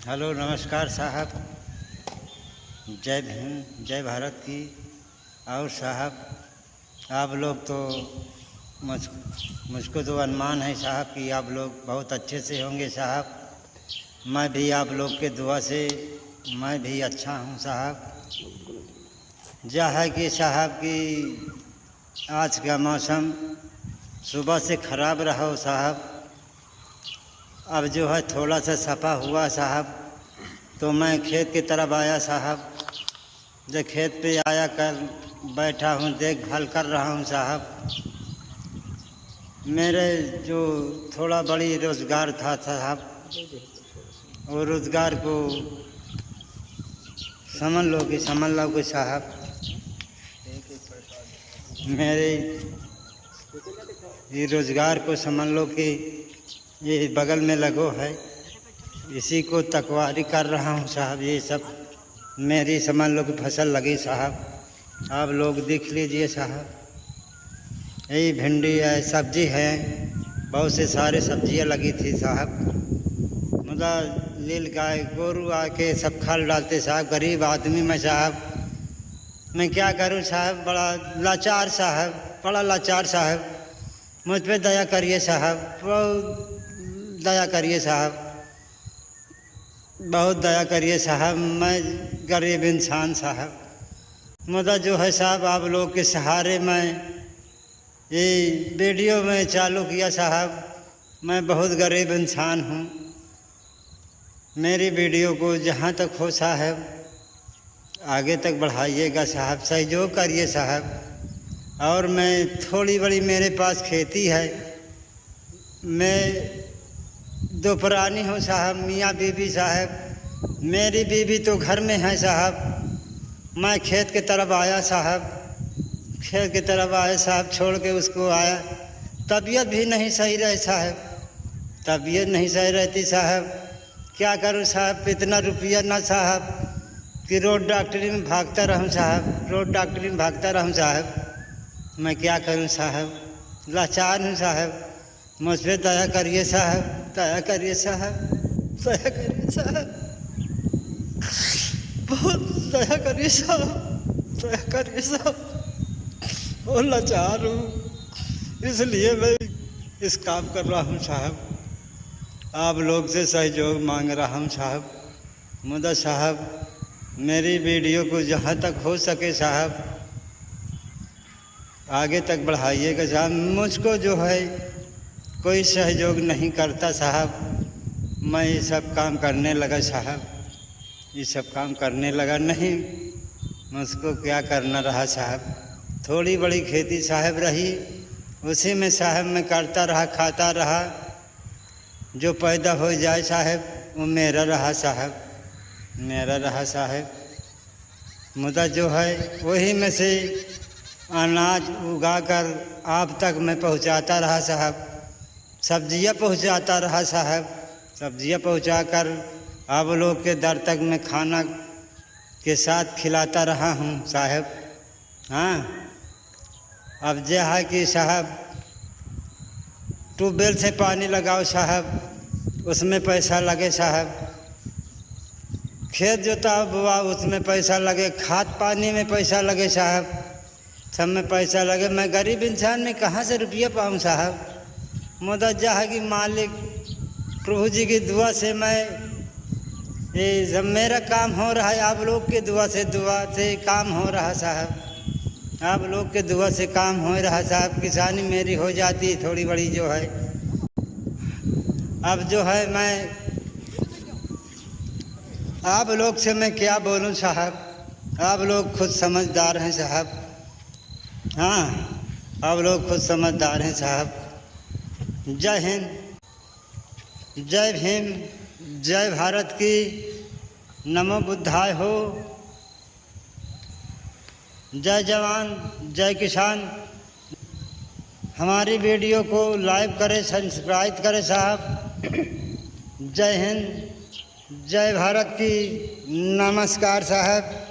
Hello नमस्कार साहब। जय भीम जय भारत की। और साहब आप लोग तो मुझको तो अनुमान है साहब कि आप लोग बहुत अच्छे से होंगे साहब। मैं भी आप लोग के दुआ से मैं भी अच्छा हूँ साहब। यह है कि साहब कि आज का मौसम सुबह से ख़राब रहा हो साहब। अब जो है थोड़ा सा सफा हुआ साहब, तो मैं खेत की तरफ आया साहब। जब खेत पे आया कर बैठा हूँ, देखभाल कर रहा हूँ साहब। मेरे जो थोड़ा बड़ी रोज़गार था साहब, वो रोज़गार को समझ लो कि साहब मेरे ये रोज़गार को समझ लो कि ये बगल में लगो है, इसी को तकवारी कर रहा हूँ साहब। ये सब मेरी समझ लो कि फसल लगी साहब। आप लोग देख लीजिए साहब, यही भिंडी है, सब्जी है, बहुत से सारे सब्जियाँ लगी थी साहब। मतलब नील गाय गोरू आके सब खाल डालते साहब। गरीब आदमी में साहब, मैं क्या करूं साहब, बड़ा लाचार साहब, बड़ा लाचार साहब। मुझ पे दया करिए साहब, बहुत दया करिए साहब, बहुत दया करिए साहब। मैं गरीब इंसान साहब, मुझे जो है साहब आप लोग के सहारे मैं ये वीडियो में चालू किया साहब। मैं बहुत गरीब इंसान हूँ। मेरी वीडियो को जहाँ तक हो साहब आगे तक बढ़ाइएगा साहब, सहयोग करिए साहब। और मैं थोड़ी बड़ी मेरे पास खेती है, मैं दो प्राणी हूँ साहब, मियाँ बीबी साहब। मेरी बीबी तो घर में है साहब। मैं खेत की तरफ आया साहब, खेत की तरफ आया साहब, छोड़ के उसको आया। तबीयत भी नहीं सही रही साहब, तबीयत नहीं सही रहती साहब। क्या करूँ साहब, इतना रुपया ना साहब कि रोड डॉक्टरी में भागता रहूँ साहब, रोड डॉक्टरी में भागता रहूँ साहब। मैं क्या करूँ साहब, लाचार हूँ साहब। मुझ पर दया करिए साहब, दया करिए साहब, दया करिए साहब, बहुत दया करिए साहब, दया करिए साहब। बहुत लाचार हूँ, इसलिए मैं इस काम कर रहा हूँ साहब। आप लोग से सहयोग मांग रहा हूँ साहब। मुझे साहब मेरी वीडियो को जहाँ तक हो सके साहब आगे तक बढ़ाइएगा साहब। मुझको जो है कोई सहयोग नहीं करता साहब। मैं ये सब काम करने लगा साहब, ये सब काम करने लगा, नहीं मुझको क्या करना रहा साहब। थोड़ी बड़ी खेती साहब रही, उसी में साहब मैं करता रहा, खाता रहा। जो पैदा हो जाए साहब वो मेरा रहा साहब, मेरा रहा साहब। मुद्दा जो है वही में से अनाज उगाकर आप तक मैं पहुंचाता रहा साहब। सब्जियां पहुंचाता रहा साहब, सब्जियां पहुंचाकर आप लोग के दर तक मैं खाना के साथ खिलाता रहा हूं साहब। हाँ, अब यह है कि साहब ट्यूबवेल से पानी लगाओ साहब, उसमें पैसा लगे साहब। खेत जोता बुआ उसमें पैसा लगे, खाद पानी में पैसा लगे साहब, सब में पैसा लगे। मैं गरीब इंसान में कहाँ से रुपया पाऊँ साहब। मुद्दा यह है कि मालिक प्रभु जी की दुआ से मैं ये सब मेरा काम हो रहा है। आप लोग के दुआ से काम हो रहा साहब, आप लोग के दुआ से काम हो रहा साहब। किसानी मेरी हो जाती थोड़ी बड़ी जो है। अब जो है मैं आप लोग से मैं क्या बोलूं साहब, आप लोग खुद समझदार हैं साहब। हाँ, आप लोग खुद समझदार हैं साहब। जय हिंद, जय भीम, जय भारत की। नमो बुद्धाय हो। जय जवान जय किसान। हमारी वीडियो को लाइक करें, सब्सक्राइब करें साहब। जय हिंद, जय भारत की। नमस्कार साहब।